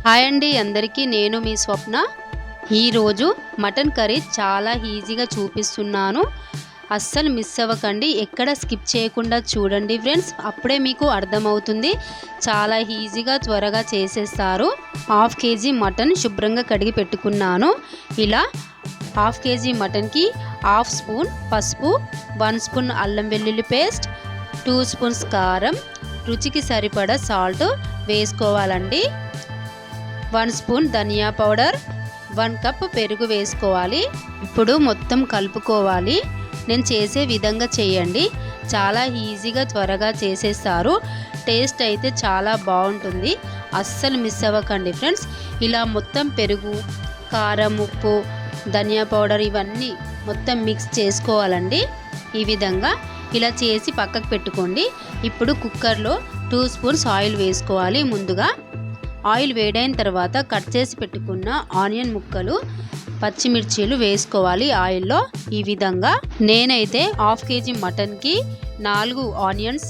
Hi అండి అందరికీ, నేను మీ స్వప్న. ఈరోజు మటన్ కర్రీ చాలా ఈజీగా చూపిస్తున్నాను. అస్సలు మిస్ అవ్వకండి, ఎక్కడ స్కిప్ చేయకుండా చూడండి ఫ్రెండ్స్. అప్పుడే మీకు అర్థమవుతుంది. చాలా ఈజీగా త్వరగా చేసేస్తారు. హాఫ్ కేజీ మటన్ శుభ్రంగా కడిగి పెట్టుకున్నాను. ఇలా హాఫ్ కేజీ మటన్కి హాఫ్ స్పూన్ పసుపు, 1 స్పూన్ అల్లం వెల్లుల్లి పేస్ట్, 2 స్పూన్స్ కారం, రుచికి సరిపడా సాల్ట్ వేసుకోవాలండి. 1 స్పూన్ ధనియా పౌడర్, 1 కప్ పెరుగు వేసుకోవాలి. ఇప్పుడు మొత్తం కలుపుకోవాలి. నేను చేసే విధంగా చేయండి. చాలా ఈజీగా త్వరగా చేసేస్తారు. టేస్ట్ అయితే చాలా బాగుంటుంది. అస్సలు మిస్ అవ్వకండి ఫ్రెండ్స్. ఇలా మొత్తం పెరుగు, కారం, ఉప్పు, ధనియా పౌడర్ ఇవన్నీ మొత్తం మిక్స్ చేసుకోవాలండి. ఈ విధంగా ఇలా చేసి పక్కకు పెట్టుకోండి. ఇప్పుడు కుక్కర్లో 2 స్పూన్స్ ఆయిల్ వేసుకోవాలి. ముందుగా ఆయిల్ వేడైన తర్వాత కట్ చేసి పెట్టుకున్న ఆనియన్ ముక్కలు, పచ్చిమిర్చీలు వేసుకోవాలి ఆయిల్లో. ఈ విధంగా నేనైతే హాఫ్ కేజీ మటన్కి 4 ఆనియన్స్,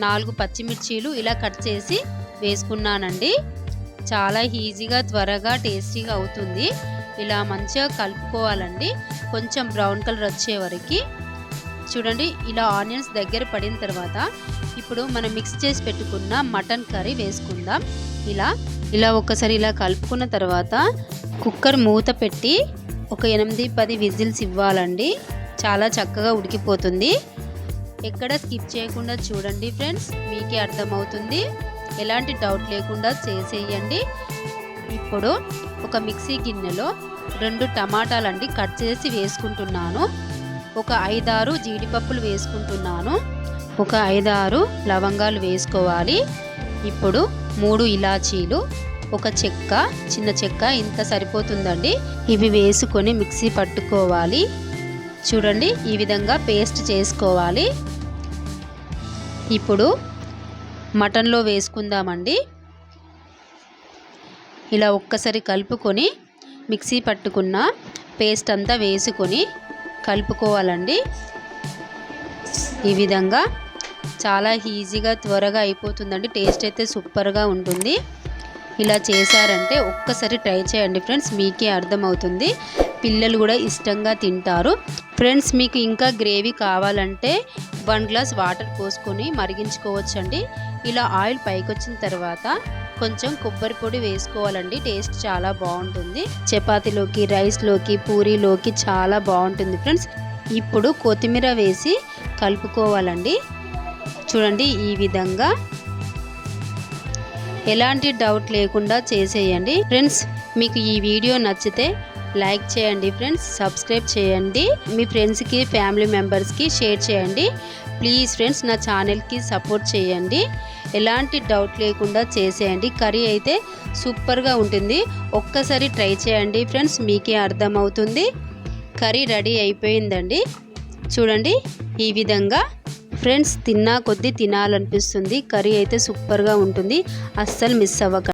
4 పచ్చిమిర్చీలు ఇలా కట్ చేసి వేసుకున్నానండి. చాలా ఈజీగా త్వరగా టేస్టీగా అవుతుంది. ఇలా మంచిగా కలుపుకోవాలండి. కొంచెం బ్రౌన్ కలర్ వచ్చే వరకు చూడండి. ఇలా ఆనియన్స్ దగ్గర పడిన తర్వాత ఇప్పుడు మనం మిక్స్ చేసి పెట్టుకున్న మటన్ కర్రీ వేసుకుందాం. ఇలా ఒక్కసారి ఇలా కలుపుకున్న తర్వాత కుక్కర్ మూత పెట్టి ఒక 8-10 విజిల్స్ ఇవ్వాలండి. చాలా చక్కగా ఉడికిపోతుంది. ఎక్కడ స్కిప్ చేయకుండా చూడండి ఫ్రెండ్స్, మీకే అర్థమవుతుంది. ఎలాంటి డౌట్ లేకుండా చేసేయండి. ఇప్పుడు ఒక మిక్సీ గిన్నెలో 2 టమాటాలండి కట్ చేసి వేసుకుంటున్నాను. ఒక 5-6 జీడిపప్పులు వేసుకుంటున్నాను. ఒక 5-6 లవంగాలు వేసుకోవాలి. ఇప్పుడు 3 ఇలాచీలు, ఒక చెక్క, చిన్న చెక్క, ఇంత సరిపోతుందండి. ఇవి వేసుకొని మిక్సీ పట్టుకోవాలి. చూడండి, ఈ విధంగా పేస్ట్ చేసుకోవాలి. ఇప్పుడు మటన్లో వేసుకుందామండి. ఇలా ఒక్కసారి కలుపుకొని మిక్సీ పట్టుకున్న పేస్ట్ అంతా వేసుకొని కలుపుకోవాలండి. ఈ విధంగా చాలా ఈజీగా త్వరగా అయిపోతుందండి. టేస్ట్ అయితే సూపర్గా ఉంటుంది. ఇలా చేశారంటే ఒక్కసారి ట్రై చేయండి ఫ్రెండ్స్, మీకే అర్థమవుతుంది. పిల్లలు కూడా ఇష్టంగా తింటారు. ఫ్రెండ్స్, మీకు ఇంకా గ్రేవీ కావాలంటే 1 గ్లాస్ వాటర్ పోసుకొని మరిగించుకోవచ్చండి. ఇలా ఆయిల్ పైకి వచ్చిన తర్వాత కొంచెం కొబ్బరి పొడి వేసుకోవాలండి. టేస్ట్ చాలా బాగుంటుంది. చపాతీలోకి, రైస్లోకి, పూరీలోకి చాలా బాగుంటుంది ఫ్రెండ్స్. ఇప్పుడు కొత్తిమీర వేసి కలుపుకోవాలండి. చూడండి, ఈ విధంగా ఎలాంటి డౌట్ లేకుండా చేసేయండి ఫ్రెండ్స్. మీకు ఈ వీడియో నచ్చితే లైక్ చేయండి ఫ్రెండ్స్, సబ్స్క్రైబ్ చేయండి, మీ ఫ్రెండ్స్కి, ఫ్యామిలీ మెంబర్స్కి షేర్ చేయండి. ప్లీజ్ ఫ్రెండ్స్, నా ఛానల్కి సపోర్ట్ చేయండి. ఎలాంటి డౌట్ లేకుండా చేసేయండి. కర్రీ అయితే సూపర్గా ఉంటుంది. ఒక్కసారి ట్రై చేయండి ఫ్రెండ్స్, మీకే అర్థమవుతుంది. కర్రీ రెడీ అయిపోయిందండి. చూడండి, ఈ విధంగా ఫ్రెండ్స్ తిన్నా కొద్దీ తినాలనిపిస్తుంది. కర్రీ అయితే సూపర్గా ఉంటుంది. అస్సలు మిస్ అవ్వకండి.